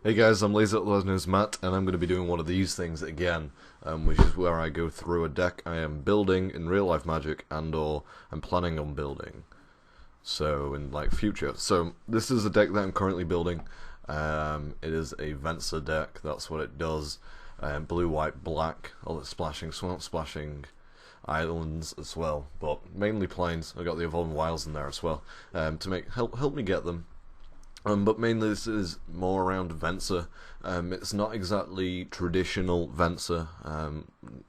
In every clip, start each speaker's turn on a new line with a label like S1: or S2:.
S1: Hey guys, I'm Lazor, otherwise known as Matt, and I'm going to be doing one of these things again, which is where I go through a deck I am building in real life Magic and/or I'm planning on building. So in future. So this is a deck that I'm currently building. It is a Venser deck. That's what it does. Blue, white, black. All the splashing, swamp splashing, islands as well, but mainly plains. I got the Evolving Wilds in there as well to help me get them. But mainly this is more around Venser. It's not exactly traditional Venser,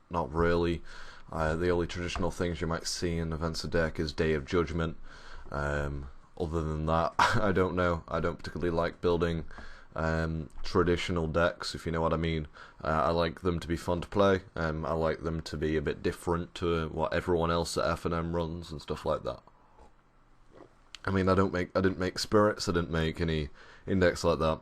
S1: not really. The only traditional things you might see in a Venser deck is Day of Judgment. Other than that, I don't know. I don't particularly like building traditional decks, if you know what I mean. I like them to be fun to play. I like them to be a bit different to what everyone else at F&M runs and stuff like that. I mean, I didn't make spirits, I didn't make any index like that.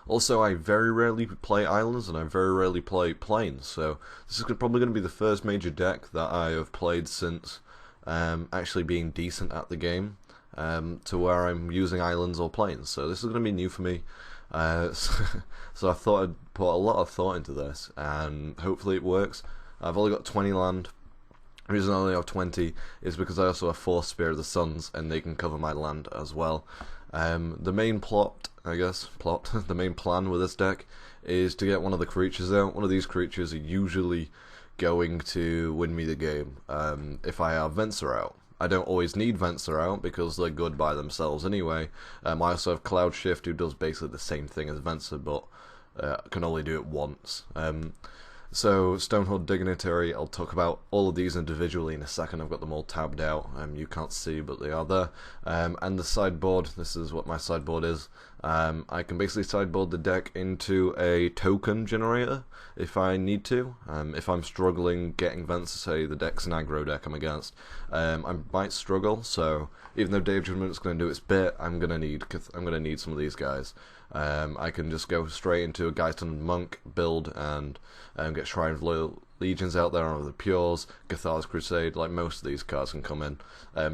S1: Also, I very rarely play islands, and I very rarely play plains, so this is probably going to be the first major deck that I have played since actually being decent at the game, to where I'm using islands or plains, so this is going to be new for me. So I thought I'd put a lot of thought into this, and hopefully it works. I've only got 20 land. The reason I only have 20 is because I also have 4 Spear of the Suns, and they can cover my land as well. The main the main plan with this deck is to get one of the creatures out. One of these creatures are usually going to win me the game if I have Venser out. I don't always need Venser out because they're good by themselves anyway. I also have Cloud Shift, who does basically the same thing as Venser, but can only do it once. So, Stonehold Dignitary, I'll talk about all of these individually in a second. I've got them all tabbed out, you can't see, but they are there. And the sideboard, this is what my sideboard is. I can basically sideboard the deck into a token generator if I need to. If I'm struggling getting Venser, say the deck's an aggro deck I'm against, I might struggle, so even though Day of Judgment is going to do its bit, I'm going to need some of these guys. I can just go straight into a Gaitan Monk build and get Shrine of Loyal Legions out there, or the Pures, Gathar's Crusade, like most of these cards can come in.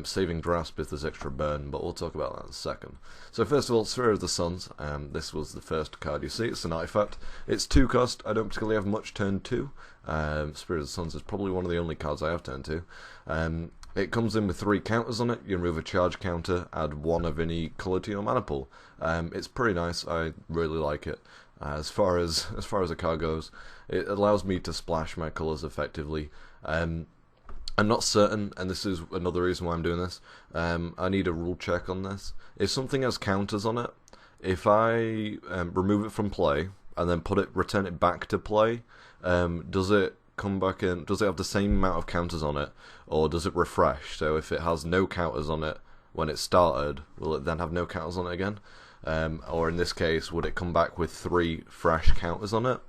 S1: Saving Grasp if there's extra burn, but we'll talk about that in a second. So first of all, Sphere of the Suns. This was the first card you see. It's an artifact. It's 2 cost. I don't particularly have much turn 2. Sphere of the Suns is probably one of the only cards I have turn 2. It comes in with 3 counters on it. You remove a charge counter, add 1 of any colour to your mana pool. It's pretty nice. I really like it. As far as a card goes, it allows me to splash my colours effectively. I'm not certain, and this is another reason why I'm doing this. I need a rule check on this. If something has counters on it, if I remove it from play and then return it back to play, does it come back in? Does it have the same amount of counters on it, or does it refresh? So if it has no counters on it when it started, will it then have no counters on it again? Or in this case, would it come back with 3 fresh counters on it?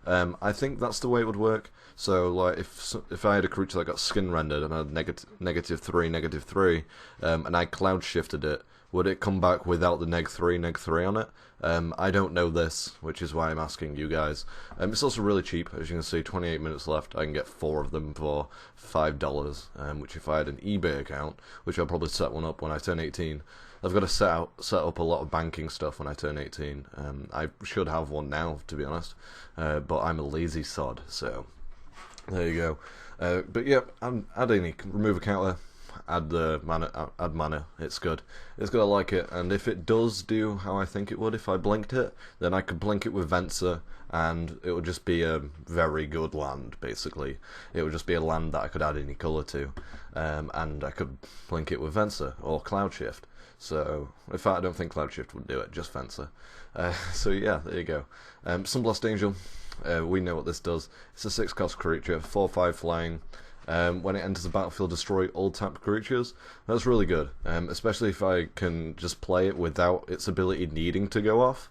S1: I think that's the way it would work. So, like, if I had a creature that got skin rendered and had -3, -3, and I cloud shifted it, would it come back without the -3 on it? I don't know this, which is why I'm asking you guys. It's also really cheap, as you can see. 28 minutes left. I can get 4 of them for $5. Which, if I had an eBay account, which I'll probably set one up when I turn 18. I've got to set up a lot of banking stuff when I turn 18. I should have one now, to be honest, but I'm a lazy sod, so there you go. But yeah, remove a counter, add mana. It's good. It's good. I like it. And if it does do how I think it would, if I blinked it, then I could blink it with Venser, and it would just be a very good land. Basically, it would just be a land that I could add any color to, and I could blink it with Venser or Cloud Shift. So, in fact, I don't think Cloud Shift would do it, just Venser. So yeah, there you go. Sunblast Angel, we know what this does. It's a 6 cost creature, 4/5 flying. When it enters the battlefield, destroy all tapped creatures. That's really good, especially if I can just play it without its ability needing to go off.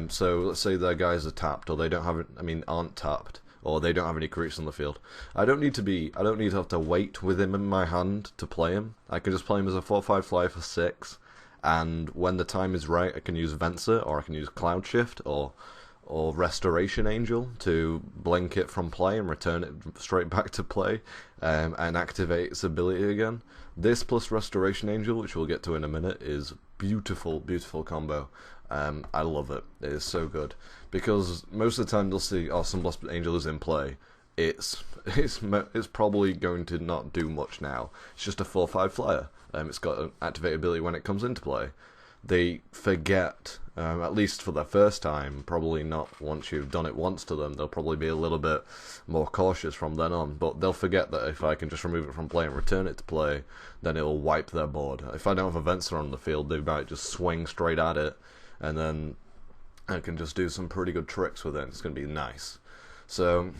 S1: So let's say their guys are tapped, or they don't have, aren't tapped, or they don't have any creatures on the field. I don't need to have to wait with him in my hand to play him. I can just play him as a 4/5 flyer for 6, and when the time is right, I can use Venser, or I can use Cloud Shift, or Restoration Angel to blink it from play and return it straight back to play, and activate its ability again. This plus Restoration Angel, which we'll get to in a minute, is beautiful, beautiful combo. I love it. It is so good because most of the time you'll see, oh, Sunblast Angel is in play. It's probably going to not do much now. It's just a 4/5 flyer. It's got an activate ability when it comes into play. They forget, at least for their first time, probably not once you've done it once to them, they'll probably be a little bit more cautious from then on, but they'll forget that if I can just remove it from play and return it to play, then it'll wipe their board. If I don't have a Venser on the field, they might just swing straight at it, and then I can just do some pretty good tricks with it. It's going to be nice. So,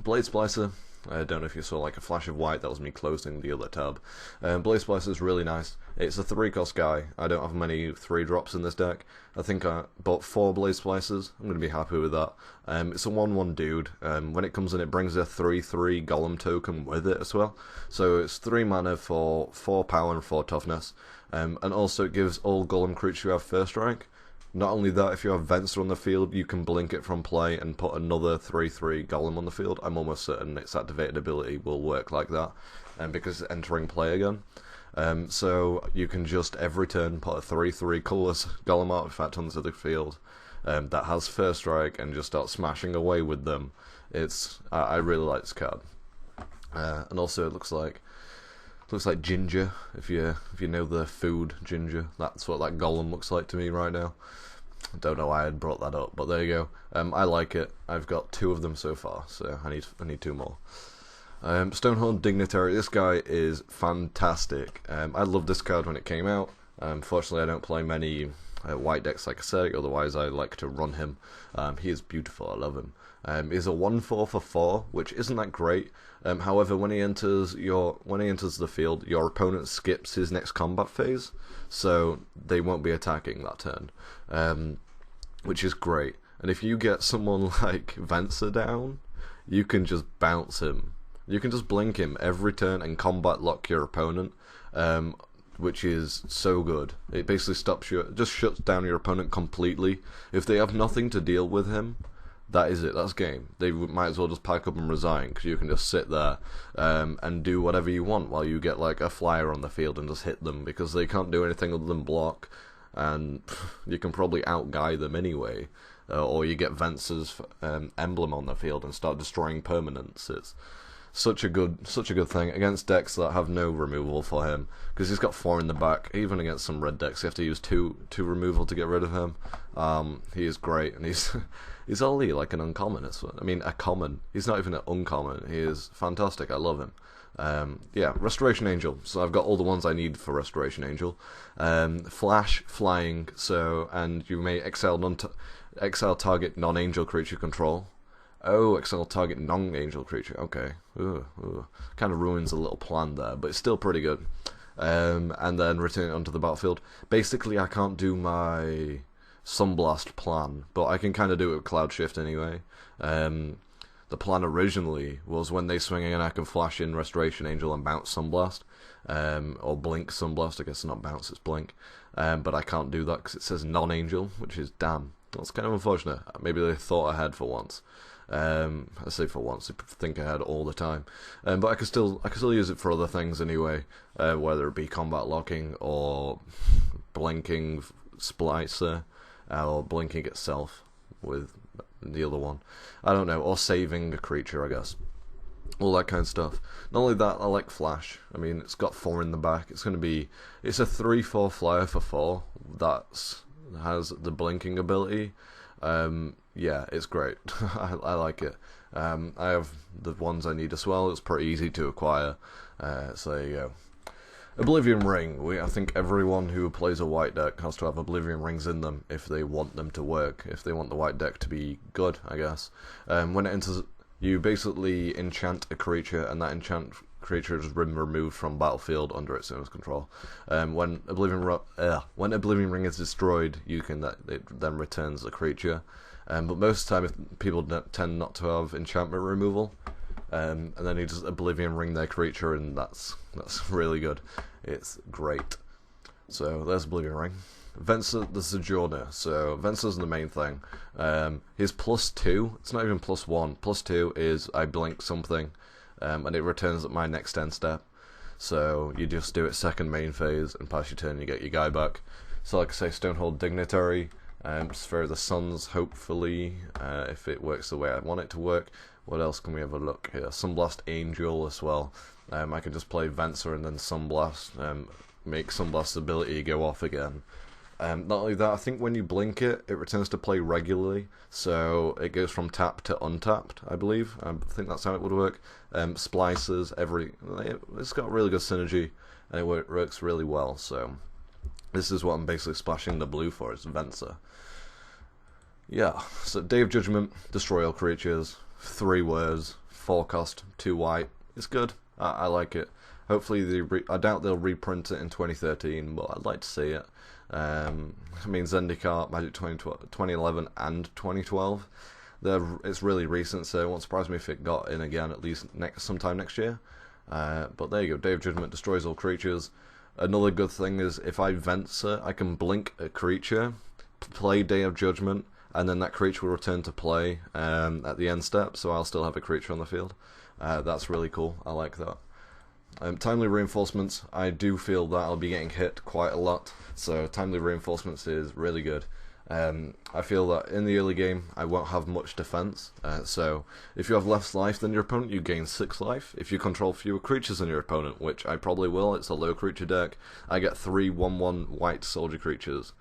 S1: Blade Splicer, I don't know if you saw like a flash of white, that was me closing the other tab. Blade Splicer is really nice. It's a 3-cost guy. I don't have many 3-drops in this deck. I think I bought 4 Blade Splicers. I'm going to be happy with that. It's a 1/1 dude. When it comes in, it brings a 3/3 Golem token with it as well. So it's 3 mana for 4 power and 4 toughness. And also it gives all Golem creatures who have first strike. Not only that, if you have Venser on the field, you can blink it from play and put another 3/3 Golem on the field. I'm almost certain its activated ability will work like that, because it's entering play again. So you can just every turn put a 3/3 colourless Golem artifact onto the field that has first strike and just start smashing away with them. I really like this card, and also it looks like ginger. If you know the food ginger, that's what that Golem looks like to me right now. I don't know why I brought that up, but there you go. I like it. I've got 2 of them so far, so I need 2 more. Stonehorn Dignitary. This guy is fantastic. I loved this card when it came out. Fortunately, I don't play many white decks, like I say. Otherwise, I like to run him. He is beautiful. I love him. He's a 1/4 for 4, which isn't that great. However, when he enters the field, your opponent skips his next combat phase, so they won't be attacking that turn, which is great. And if you get someone like Venser down, you can just bounce him. You can just blink him every turn and combat lock your opponent, which is so good. It basically just shuts down your opponent completely. If they have nothing to deal with him, that is it. That's game. They might as well just pack up and resign, because you can just sit there and do whatever you want while you get like a flyer on the field and just hit them, because they can't do anything other than block, and you can probably outguy them anyway. Or you get Venser's emblem on the field and start destroying permanents. It's such a good thing against decks that have no removal for him, because he's got 4 in the back. Even against some red decks, you have to use two removal to get rid of him. He is great, and he's only like an uncommon. A common. He's not even an uncommon. He is fantastic. I love him. Yeah, Restoration Angel. So I've got all the ones I need for Restoration Angel. Flash, flying. And you may exile target non-angel creature control. Oh, exile target non-angel creature. Okay. Kind of ruins a little plan there, but it's still pretty good. And then return it onto the battlefield. Basically, I can't do my Sunblast plan, but I can kind of do it with Cloud Shift anyway. The plan originally was when they swing in, I can flash in Restoration Angel and bounce Sunblast. Or blink Sunblast. I guess it's not bounce, it's blink. But I can't do that because it says non-angel, which is damn. That's kind of unfortunate. Maybe they thought ahead for once. I say for once, they think ahead all the time. But I can still use it for other things anyway, whether it be combat locking or blinking Splicer, or blinking itself with the other one. I don't know, or saving a creature, I guess. All that kind of stuff. Not only that, I like Flash. I mean, it's got 4 in the back. It's a 3/4 flyer for 4 that has the blinking ability. Yeah, it's great. I like it. I have the ones I need as well. It's pretty easy to acquire. So there you go. Oblivion Ring. I think everyone who plays a white deck has to have Oblivion Rings in them if they want them to work. If they want the white deck to be good, I guess. When it enters, you basically enchant a creature, and that enchant creature is removed from battlefield under its owner's control. When Oblivion Ring is destroyed, it then returns the creature. But most of the time, if people tend not to have enchantment removal, and then you just Oblivion Ring their creature, and that's really good. It's great. So there's Oblivion Ring. Venser the Sojourner. So Venser's the main thing. His +2, it's not even +1. +2 is I blink something, and it returns at my next end step. So you just do it second main phase and pass your turn, and you get your guy back. So like I say, Stonehold Dignitary. Sphere of the Suns, hopefully, if it works the way I want it to work. What else can we have a look here? Sunblast Angel as well. I can just play Venser and then Sunblast, make Sunblast's ability go off again. Not only that, I think when you blink it, it returns to play regularly, so it goes from tapped to untapped, I believe. I think that's how it would work. Splices, it's got really good synergy, and it works really well, so this is what I'm basically splashing the blue for, is Venser. Yeah, so Day of Judgment, destroy all creatures, 3 words, 4 cost, 2 white. It's good. I like it. Hopefully, I doubt they'll reprint it in 2013, but I'd like to see it. I mean, Zendikar, Magic 2011 and 2012. It's really recent, so it won't surprise me if it got in again at least sometime next year. But there you go. Day of Judgment destroys all creatures. Another good thing is if I Venser, I can blink a creature, play Day of Judgment, and then that creature will return to play at the end step, so I'll still have a creature on the field. That's really cool. I like that. Timely Reinforcements, I do feel that I'll be getting hit quite a lot, so Timely Reinforcements is really good. I feel that in the early game I won't have much defense, so if you have less life than your opponent, you gain 6 life. If you control fewer creatures than your opponent, which I probably will, it's a low creature deck, I get 3 1/1 white soldier creatures,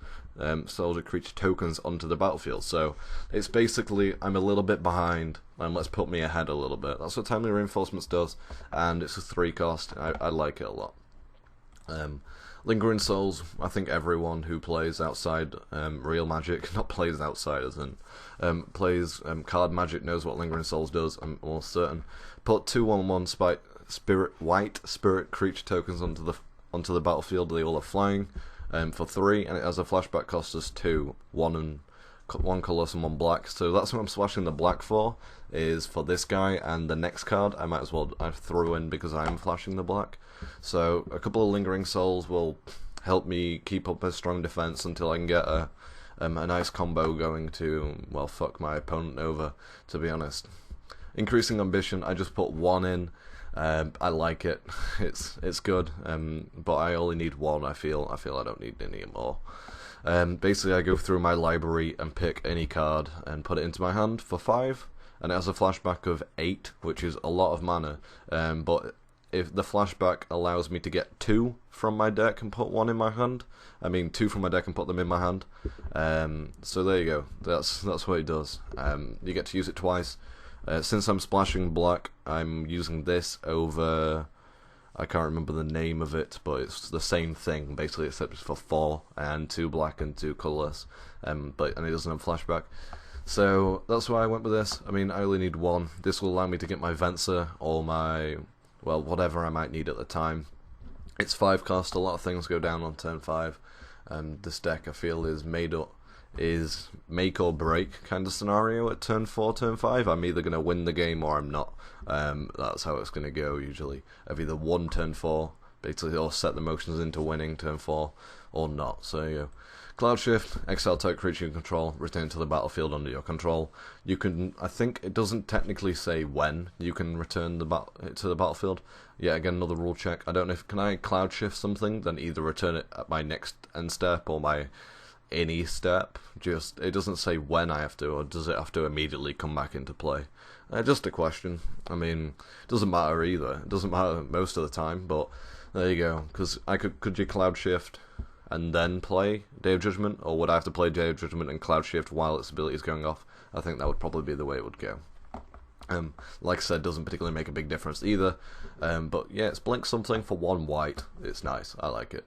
S1: soldier creature tokens onto the battlefield. So it's basically, I'm a little bit behind, and let's put me ahead a little bit. That's what Timely Reinforcements does, and it's a 3 cost. I like it a lot. Lingering Souls, I think everyone who plays outside real Magic, not plays outside as in, plays card Magic knows what Lingering Souls does, I'm almost certain. Put 2 1/1 white spirit creature tokens onto the battlefield, they all are flying, for 3, and it has a flashback cost us 2, 1 colourless and 1 black, so that's what I'm splashing the black for, is for this guy, and the next card I might as well throw in because I'm flashing the black. So a couple of Lingering Souls will help me keep up a strong defense until I can get a nice combo going to, well, fuck my opponent over, to be honest. Increasing Ambition, I just put 1 in. I like it. It's good, but I only need 1. I feel I don't need any more. Basically, I go through my library and pick any card and put it into my hand for 5, and it has a flashback of 8, which is a lot of mana. But if the flashback allows me to get 2 from my deck and put 1 in my hand, I mean 2 from my deck and put them in my hand. So there you go. That's what it does. You get to use it twice. Since I'm splashing black, I'm using this over, I can't remember the name of it, but it's the same thing basically, except it's for 4 and 2 black and 2 colourless, and it doesn't have flashback. So that's why I went with this. I mean, I only need 1. This will allow me to get my Venser or my, well, whatever I might need at the time. It's 5 cost. A lot of things go down on turn 5, and this deck I feel is make or break kind of scenario at turn 4, turn 5. I'm either going to win the game or I'm not. That's how it's going to go usually. I've either won turn 4, basically, or set the motions into winning turn 4, or not. So you go. Cloud Shift, exile type creature you control, return to the battlefield under your control. You can, I think it doesn't technically say when you can return to the battlefield. Yeah, again, another rule check. I don't know if, can I Cloud Shift something, then either return it at my next end step or my any step? Just, it doesn't say when I have to, or does it have to immediately come back into play? Just a question. I mean, it doesn't matter either. It doesn't matter most of the time, but there you go. Because could you Cloud Shift and then play Day of Judgment, or would I have to play Day of Judgment and Cloud Shift while its ability is going off? I think that would probably be the way it would go. Like I said, doesn't particularly make a big difference either. But yeah, it's blink something for 1 white. It's nice. I like it.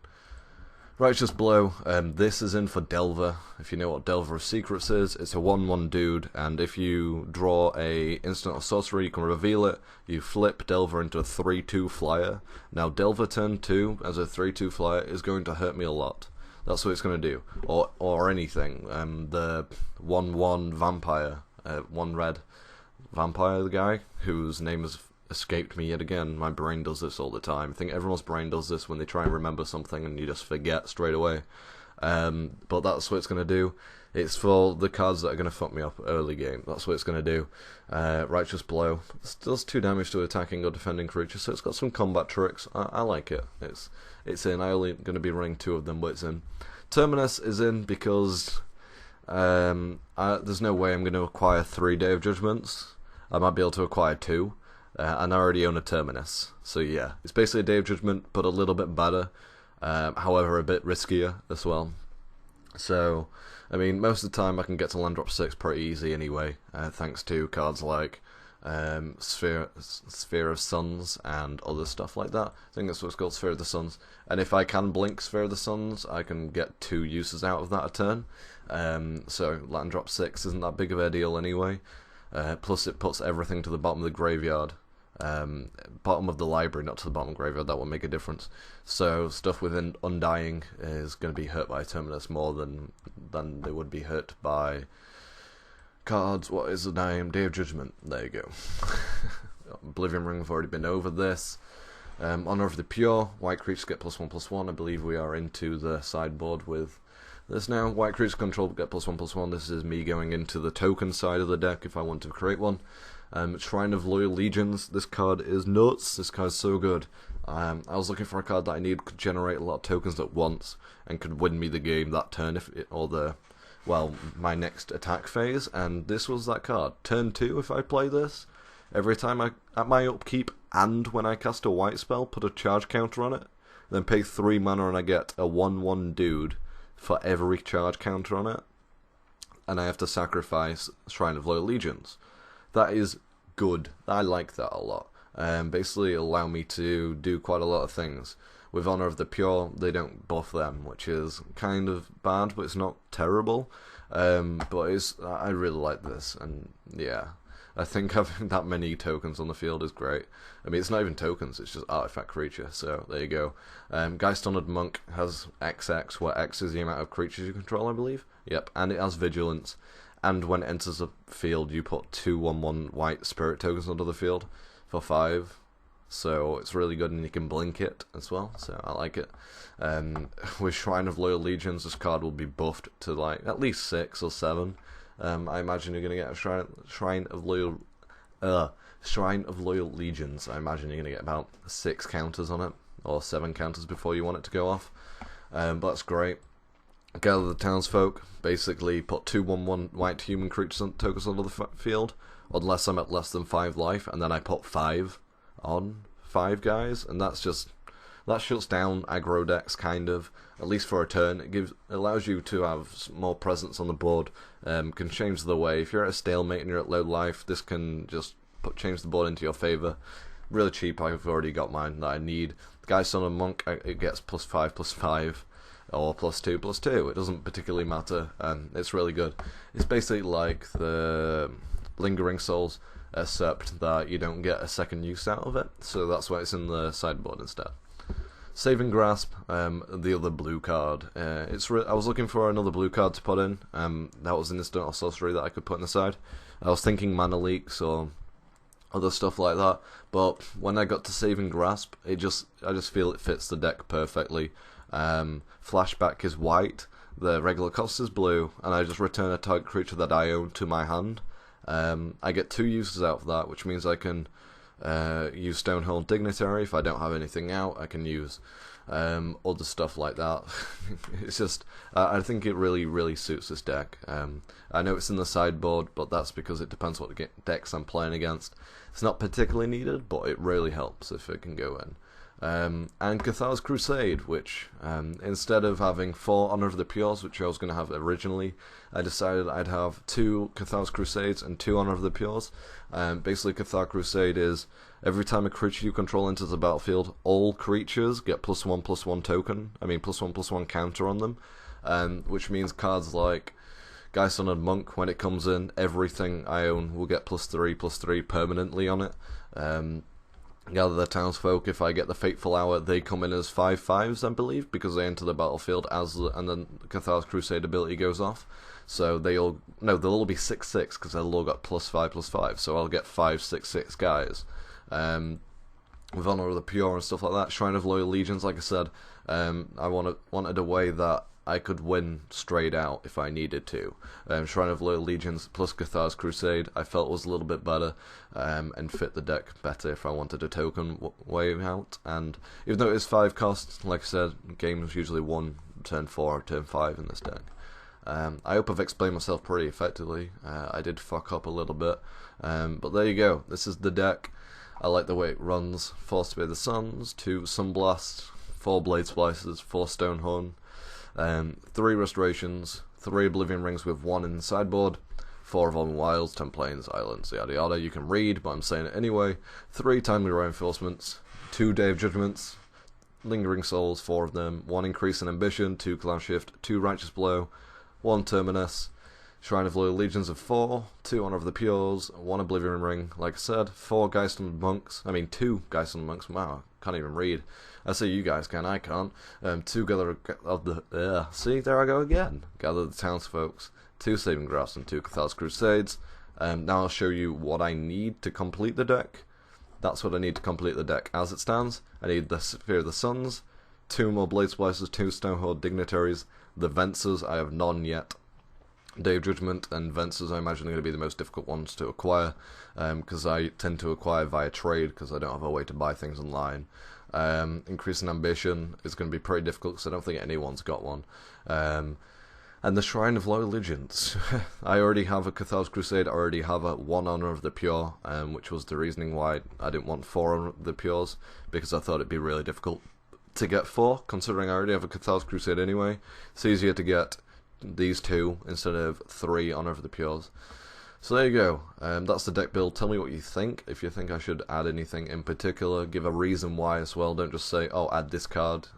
S1: Righteous Blow, this is in for Delver. If you know what Delver of Secrets is, it's a 1/1 dude, and if you draw a instant or sorcery, you can reveal it. You flip Delver into a 3/2 flyer. Now Delver turn 2 as a 3/2 flyer is going to hurt me a lot. That's what it's going to do, or anything. The 1/1 vampire, 1 red vampire, the guy whose name has escaped me yet again. My brain does this all the time. I think everyone's brain does this when they try and remember something and you just forget straight away. But that's what it's going to do. It's for the cards that are going to fuck me up early game. That's what it's going to do. Righteous Blow. It does 2 damage to attacking or defending creatures, so it's got some combat tricks. I like it. It's in. I only going to be running 2 of them, but it's in. Terminus is in because There's no way I'm going to acquire 3 Day of Judgments. I might be able to acquire 2. And I already own a Terminus. So yeah, it's basically a Day of Judgment, but a little bit better. However, a bit riskier as well. So, I mean, most of the time I can get to land drop 6 pretty easy anyway, thanks to cards like Sphere of Suns and other stuff like that. I think that's what's called, Sphere of the Suns. And if I can blink Sphere of the Suns, I can get 2 uses out of that a turn. So land drop 6 isn't that big of a deal anyway. Plus it puts everything to the bottom of the graveyard. Bottom of the library, not to the bottom of the graveyard. That will make a difference. So stuff within Undying is going to be hurt by Terminus more than they would be hurt by cards. What is the name? Day of Judgment. There you go. Oblivion Ring, have already been over this. Honor of the Pure. White creatures get +1/+1. I believe we are into the sideboard with this now. White creatures control get +1/+1. This is me going into the token side of the deck if I want to create one. Shrine of Loyal Legions. This card is nuts. This card is so good. I was looking for a card that I need could generate a lot of tokens at once and could win me the game that turn my next attack phase, and this was that card. Turn 2, if I play this, every time at my upkeep and when I cast a white spell, put a charge counter on it, then pay 3 mana and I get a 1/1 dude for every charge counter on it, and I have to sacrifice Shrine of Loyal Legions. That is good. I like that a lot. Basically allow me to do quite a lot of things. With Honor of the Pure, they don't buff them, which is kind of bad, but it's not terrible. But I really like this, and yeah, I think having that many tokens on the field is great. I mean, it's not even tokens, it's just artifact creature, so there you go. Geist Honored Monk has XX, where X is the amount of creatures you control, I believe. Yep, and it has Vigilance. And when it enters the field, you put 2 1/1 white spirit tokens onto the field for 5. So it's really good, and you can blink it as well, so I like it. With Shrine of Loyal Legions, this card will be buffed to like at least 6 or 7. I imagine you're going to get a Shrine of Loyal Legions. I imagine you're going to get about 6 counters on it, or 7 counters before you want it to go off. But that's great. Gather the Townsfolk, basically put 2 1/1 white human creatures tokens onto the field, unless I'm at less than 5 life, and then I put 5 on 5 guys, and that shuts down aggro decks, kind of, at least for a turn. It allows you to have more presence on the board, can change the way. If you're at a stalemate and you're at low life, this can just change the board into your favour. Really cheap. I've already got mine that I need. The Geist Son of Monk, it gets +5/+5. Or +2/+2, it doesn't particularly matter, and it's really good. It's basically like the Lingering Souls, except that you don't get a second use out of it, so that's why it's in the sideboard instead. Saving Grasp, the other blue card. I was looking for another blue card to put in. That was an instant or sorcery that I could put in the side. I was thinking Mana Leaks or other stuff like that, but when I got to Saving Grasp, I just feel it fits the deck perfectly. Flashback is white, the regular cost is blue, and I just return a target creature that I own to my hand. I get 2 uses out of that, which means I can use Stonehold Dignitary. If I don't have anything out, I can use other stuff like that. It's just, I think it really, really suits this deck. I know it's in the sideboard, but that's because it depends what decks I'm playing against. It's not particularly needed, but it really helps if it can go in. And Cathar's Crusade, which instead of having 4 Honor of the Pures, which I was going to have originally, I decided I'd have 2 Cathar's Crusades and 2 Honor of the Pures. Basically, Cathar Crusade is every time a creature you control enters the battlefield, all creatures get +1/+1 token. I mean, +1/+1 counter on them, which means cards like Geist Honored Monk, when it comes in, everything I own will get +3/+3 permanently on it. Gather the Townsfolk, if I get the Fateful Hour, they come in as 5/5s, I believe, because they enter the battlefield and then Cathar's Crusade ability goes off. So they'll all be 6/6, because they'll all got +5/+5, so I'll get 5/6/6 guys. With Honor of the Pure and stuff like that. Shrine of Loyal Legions, like I said, I wanted a way that I could win straight out if I needed to. Shrine of Loyal Legions plus Cathar's Crusade I felt was a little bit better, and fit the deck better if I wanted a token way out. And even though it is 5 costs, like I said, games usually won turn 4 or turn 5 in this deck. I hope I've explained myself pretty effectively. I did fuck up a little bit, but there you go. This is the deck. I like the way it runs. 4 Spear the Suns, 2 Sunblast, 4 Blade Splices, 4 Stonehorn, 3 Restorations, 3 Oblivion Rings with 1 in the sideboard, 4 Evolving Wilds, 10 Plains, Islands, yada yada. You can read, but I'm saying it anyway. 3 Timely Reinforcements, 2 Day of Judgments, Lingering Souls, 4 of them, 1 Increase in Ambition, 2 Clown Shift, 2 Righteous Blow, 1 Terminus, Shrine of Loyal Legions of 4, 2 Honor of the Pures, 1 Oblivion Ring, like I said, 4 Geistland Monks, 2 Geistland Monks, wow, can't even read. I say you guys can, I can't. 2 Gather of the, see, there I go again. Gather the Townsfolks, 2 Saving Grass and 2 Cathar's Crusades. Now I'll show you what I need to complete the deck. That's what I need to complete the deck. As it stands, I need the Sphere of the Suns, 2 more Blade Splicers, 2 Stonehorn Dignitaries, the Vensers, I have none yet. Day of Judgment and Vensers I imagine are going to be the most difficult ones to acquire, because I tend to acquire via trade because I don't have a way to buy things online. Increase in Ambition is going to be pretty difficult because I don't think anyone's got one. And the Shrine of Loyal Legions. I already have a Cathar's Crusade, I already have a 1 Honor of the Pure, which was the reasoning why I didn't want 4 Honor of the Pures, because I thought it'd be really difficult to get 4, considering I already have a Cathar's Crusade anyway. It's easier to get these 2 instead of 3 Honor of the Pures. So there you go, that's the deck build. Tell me what you think. If you think I should add anything in particular, give a reason why as well. Don't just say, oh, add this card.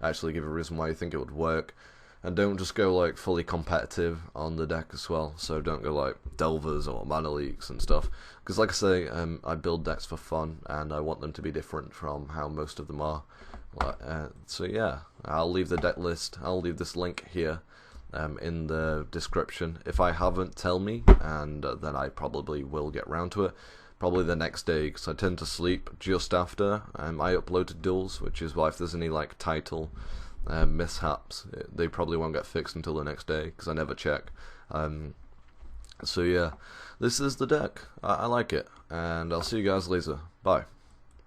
S1: Actually give a reason why you think it would work. And don't just go like fully competitive on the deck as well. So don't go like Delvers or Mana Leaks and stuff. Because like I say, I build decks for fun and I want them to be different from how most of them are. So yeah, I'll leave the deck list. I'll leave this link here in the description. If I haven't, tell me, and then I probably will get round to it. Probably the next day, because I tend to sleep just after I upload to duels, which is why if there's any like title mishaps, they probably won't get fixed until the next day, because I never check. So yeah, this is the deck. I like it, and I'll see you guys later. Bye.